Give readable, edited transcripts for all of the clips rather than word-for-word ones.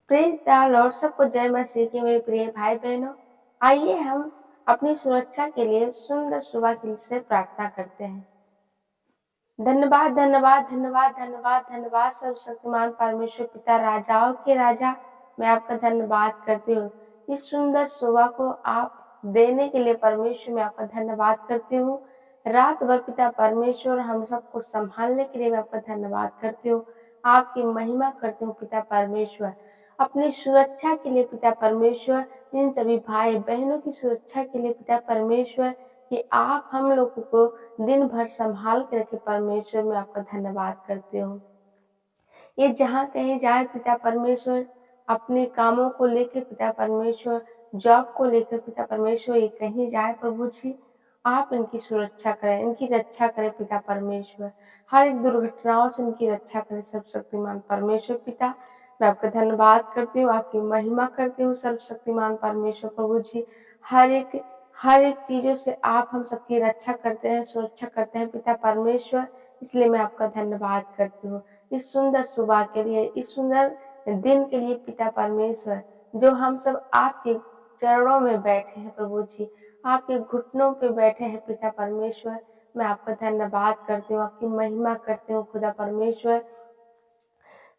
Praise the Lord. सबको जय मसीह की मेरे प्रिय भाई बहनों। आइए हम अपनी सुरक्षा के लिए सुंदर सुबह के लिए प्रार्थना करते हैं। धन्यवाद धन्यवाद धन्यवाद धन्यवाद धन्यवाद सर्वशक्तिमान परमेश्वर पिता राजाओं के राजा, मैं आपका धन्यवाद करती हूँ। इस सुंदर सुबह को आप देने के लिए परमेश्वर, मैं आपका धन्यवाद करती हूँ। रात भर पिता परमेश्वर हम सबको संभालने के लिए मैं आपका धन्यवाद करती हूँ। आपकी महिमा करती हूँ पिता परमेश्वर। अपनी सुरक्षा के लिए पिता परमेश्वर, इन सभी भाई बहनों की सुरक्षा के लिए पिता परमेश्वर, कि आप हम लोगों को दिन भर संभाल के रखे परमेश्वर, मैं आपका धन्यवाद करती हूँ। ये जहाँ कहीं जाए पिता परमेश्वर, अपने कामों को लेकर पिता परमेश्वर, जॉब को लेकर पिता परमेश्वर, ये कहीं जाए प्रभु जी, आप इनकी सुरक्षा करें, इनकी रक्षा करें पिता परमेश्वर। हर एक दुर्घटनाओं से इनकी रक्षा करें सर्वशक्तिमान परमेश्वर पिता। मैं आपका धन्यवाद करती हूँ, आपकी महिमा करती हूँ सर्वशक्तिमान परमेश्वर प्रभु जी। हर एक चीजों से आप हम सबकी रक्षा करते हैं, सुरक्षा करते हैं पिता परमेश्वर, इसलिए मैं आपका धन्यवाद करती हूँ। इस सुंदर सुबह के लिए, इस सुंदर दिन के लिए पिता परमेश्वर, जो हम सब आपके चरणों में बैठे हैं प्रभु जी, आपके घुटनों पे बैठे हैं पिता परमेश्वर, मैं आपका धन्यवाद करती हूँ, आपकी महिमा करती हूँ खुदा परमेश्वर।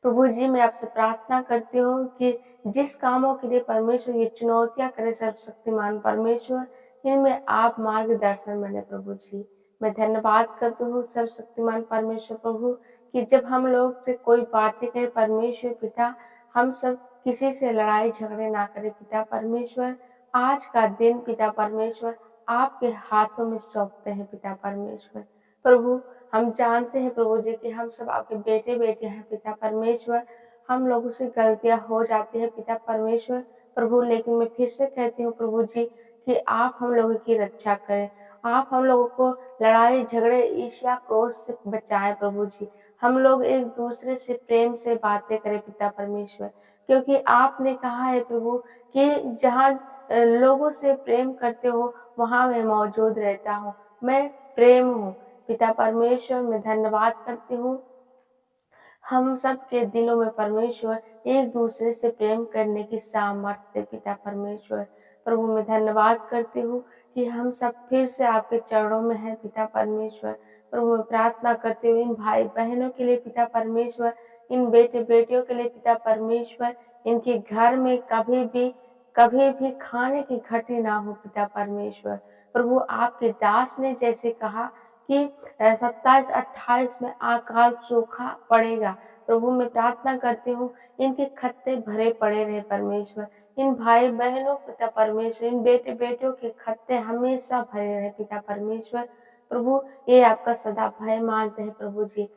प्रभु जी, मैं आपसे प्रार्थना करती हूँ कि जिस कामों के लिए परमेश्वर ये चुनौतियां करे सर्वशक्तिमान परमेश्वर, इनमें आप मार्गदर्शन बने प्रभु जी। मैं धन्यवाद करती हूँ सर्वशक्तिमान परमेश्वर प्रभु, कि जब हम लोग से कोई बातें कहे परमेश्वर पिता, हम सब किसी से लड़ाई झगड़े ना करें पिता परमेश्वर। आज का दिन पिता परमेश्वर आपके हाथों में सौंपते हैं पिता परमेश्वर। प्रभु, हम जानते हैं प्रभु जी कि हम सब आपके बेटे बेटे हैं पिता परमेश्वर। हम लोगों से गलतियां हो जाती है पिता परमेश्वर प्रभु, लेकिन मैं फिर से कहती हूँ प्रभु जी कि आप हम लोगों की रक्षा करें, आप हम लोगों को लड़ाई झगड़े ईर्ष्या क्रोध से बचाएं प्रभु जी। हम लोग एक दूसरे से प्रेम से बातें करें पिता परमेश्वर, क्योंकि आपने कहा है प्रभु कि जहाँ लोगों से प्रेम करते हो वहाँ मैं मौजूद रहता हूँ। मैं प्रेम हूँ पिता परमेश्वर। मैं धन्यवाद करती हूँ हम सब के दिलों में परमेश्वर एक दूसरे से प्रेम करने की सामर्थ्य पिता परमेश्वर। प्रभु, मैं धन्यवाद करती हूँ कि हम सब फिर से आपके चरणों में हैं पिता परमेश्वर। प्रभु, मैं प्रार्थना करती हूँ इन भाई बहनों के लिए पिता परमेश्वर, इन बेटे बेटियों के लिए पिता परमेश्वर, इनके घर में कभी भी खाने की घटी ना हो पिता परमेश्वर। प्रभु, आपके दास ने जैसे कहा कि 27-28 में अकाल सूखा पड़ेगा, प्रभु मैं प्रार्थना करती हूँ इनके खत्ते भरे पड़े रहे परमेश्वर। इन भाई बहनों पिता परमेश्वर, इन बेटे बेटियों के खत्ते हमेशा भरे रहे पिता परमेश्वर। प्रभु, ये आपका सदा भय मानते हैं प्रभु जी।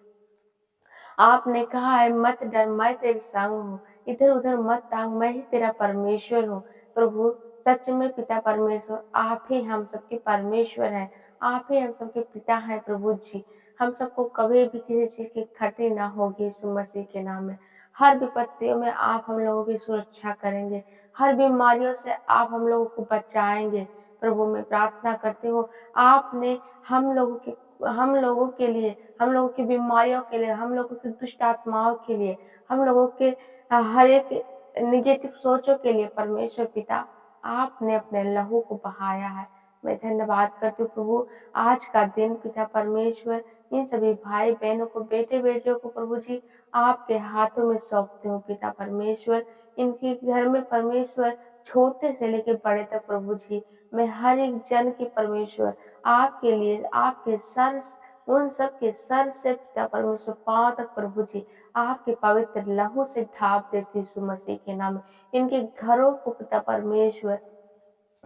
आपने कहा है मत डर, मैं तेरे संग हूँ, इधर उधर मत तांग, मैं ही तेरा परमेश्वर हूँ। प्रभु, सच में पिता परमेश्वर आप ही हम सबके परमेश्वर हैं, आप ही हम सबके पिता हैं प्रभु जी। हम सबको कभी भी किसी चीज की खटी ना होगी यीशु मसीह के नाम में। हर विपत्तियों में आप हम लोगों की सुरक्षा करेंगे, हर बीमारियों से आप हम लोगों को बचाएंगे। प्रभु, मैं प्रार्थना करती हूँ आपने हम लोगों के लिए, हम लोगों की बीमारियों के लिए, हम लोगों की दुष्ट आत्माओं के लिए, हम लोगों के हर एक निगेटिव सोचों के लिए परमेश्वर पिता आपने अपने लहू को बहाया है। मैं धन्यवाद करती हूँ प्रभु। आज का दिन पिता परमेश्वर इन सभी भाई बहनों को, बेटे बेटियों को प्रभु जी आपके हाथों में सौंपती हूँ पिता परमेश्वर। इनके घर में परमेश्वर छोटे से लेके बड़े तक प्रभु जी, मैं हर एक जन की परमेश्वर आपके लिए, आपके सर, उन सब के सर से पिता परमेश्वर पांव तक प्रभु जी आपके पवित्र लहू से ढाप देती यीशु मसीह के नाम में। इनके घरों को पिता परमेश्वर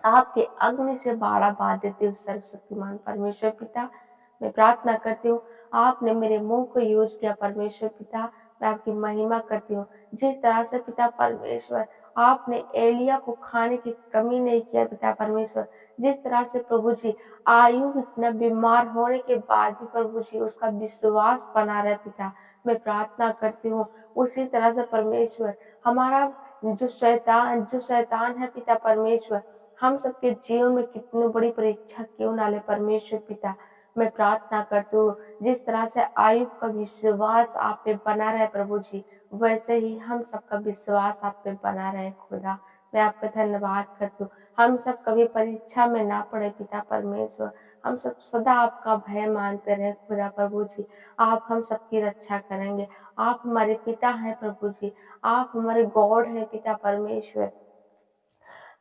आपके अग्नि से बाड़ा बांध देती हूँ सर्वशक्तिमान परमेश्वर पिता। मैं प्रार्थना करती हूँ आपने मेरे मुंह को यूज किया परमेश्वर पिता, मैं आपकी महिमा करती हूँ। जिस तरह से पिता परमेश्वर आपने एलिया को खाने की कमी नहीं किया पिता परमेश्वर, जिस तरह से प्रभु जी आयु इतना बीमार होने के बाद भी प्रभु जी उसका विश्वास बना रहे पिता, मैं प्रार्थना करती हूँ उसी तरह से परमेश्वर हमारा जो शैतान है पिता परमेश्वर, हम सबके जीवन में कितनी बड़ी परीक्षा क्यों ना ले परमेश्वर पिता, मैं प्रार्थना करती हूँ जिस तरह से आयुब का विश्वास आप पे बना रहे प्रभु जी, वैसे ही हम सबका विश्वास आप पे बना रहे खुदा। मैं आपका धन्यवाद करती हूँ। हम सब कभी परीक्षा में ना पड़े पिता परमेश्वर। हम सब सदा आपका भय मानते रहे खुदा प्रभु जी। आप हम सबकी रक्षा करेंगे। आप हमारे पिता हैं प्रभु जी। आप हमारे गॉड हैं पिता परमेश्वर।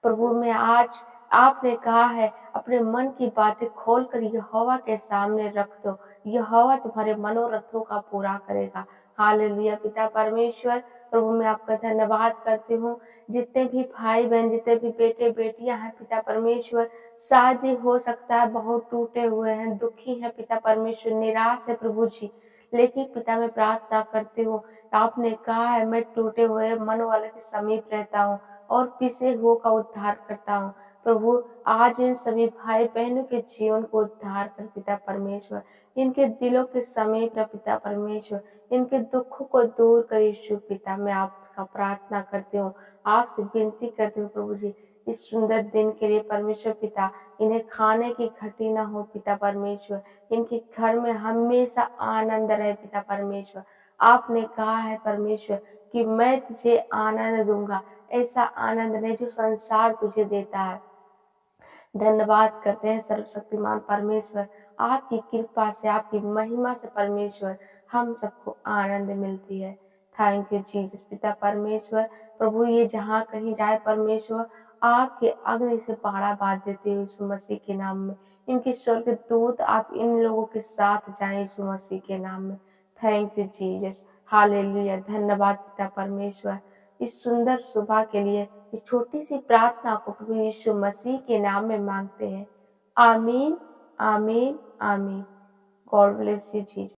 प्रभु मैं आज आपने कहा है अपने मन की बातें खोलकर यहोवा के सामने रख दो। यहोवा तुम्हारे मनोरथों का पूरा करेगा। हालेलुया पिता परमेश्वर। प्रभु मैं आपका धन्यवाद करती हूँ। जितने भी भाई बहन, जितने भी बेटे बेटियां हैं पिता परमेश्वर, शादी हो सकता है बहुत टूटे हुए हैं, दुखी हैं पिता परमेश्वर, निराश है प्रभु जी। लेकिन पिता मैं प्रार्थना करती हूँ, आपने कहा है मैं टूटे हुए मन वाले के समीप रहता हूँ और पिसे हुओं का उद्धार करता हूँ। प्रभु आज इन सभी भाई बहनों के जीवन को उद्धार कर पिता परमेश्वर। इनके दिलों के समीप रह पिता परमेश्वर। इनके दुखों को दूर कर यीशु पिता। मैं आपका प्रार्थना करती हूँ, आपसे विनती करती हूँ प्रभु जी, इस सुंदर दिन के लिए परमेश्वर पिता इन्हें खाने की घटी न हो पिता परमेश्वर। इनके घर में हमेशा आनंद रहे पिता परमेश्वर। आपने कहा है परमेश्वर कि मैं तुझे आनंद दूंगा, ऐसा आनंद नहीं जो संसार तुझे देता है। धन्यवाद करते हैं सर्वशक्तिमान परमेश्वर। आपकी कृपा से, आपकी महिमा से परमेश्वर हम सबको आनंद मिलती है। थैंक यू जीसस पिता परमेश्वर। प्रभु ये जहाँ कहीं जाए परमेश्वर, आपके अग्नि से पहाड़ा बांध देते हो यीशु मसीह के नाम में। इनके स्वर्ग दूत आप इन लोगों के साथ जाएं यीशु मसीह के नाम में। Thank you Jesus. हालेलुया। धन्यवाद पिता परमेश्वर इस सुंदर सुबह के लिए। इस छोटी सी प्रार्थना को प्रभु यीशु मसीह के नाम में मांगते हैं। आमीन, आमीन, आमीन। God bless you Jesus.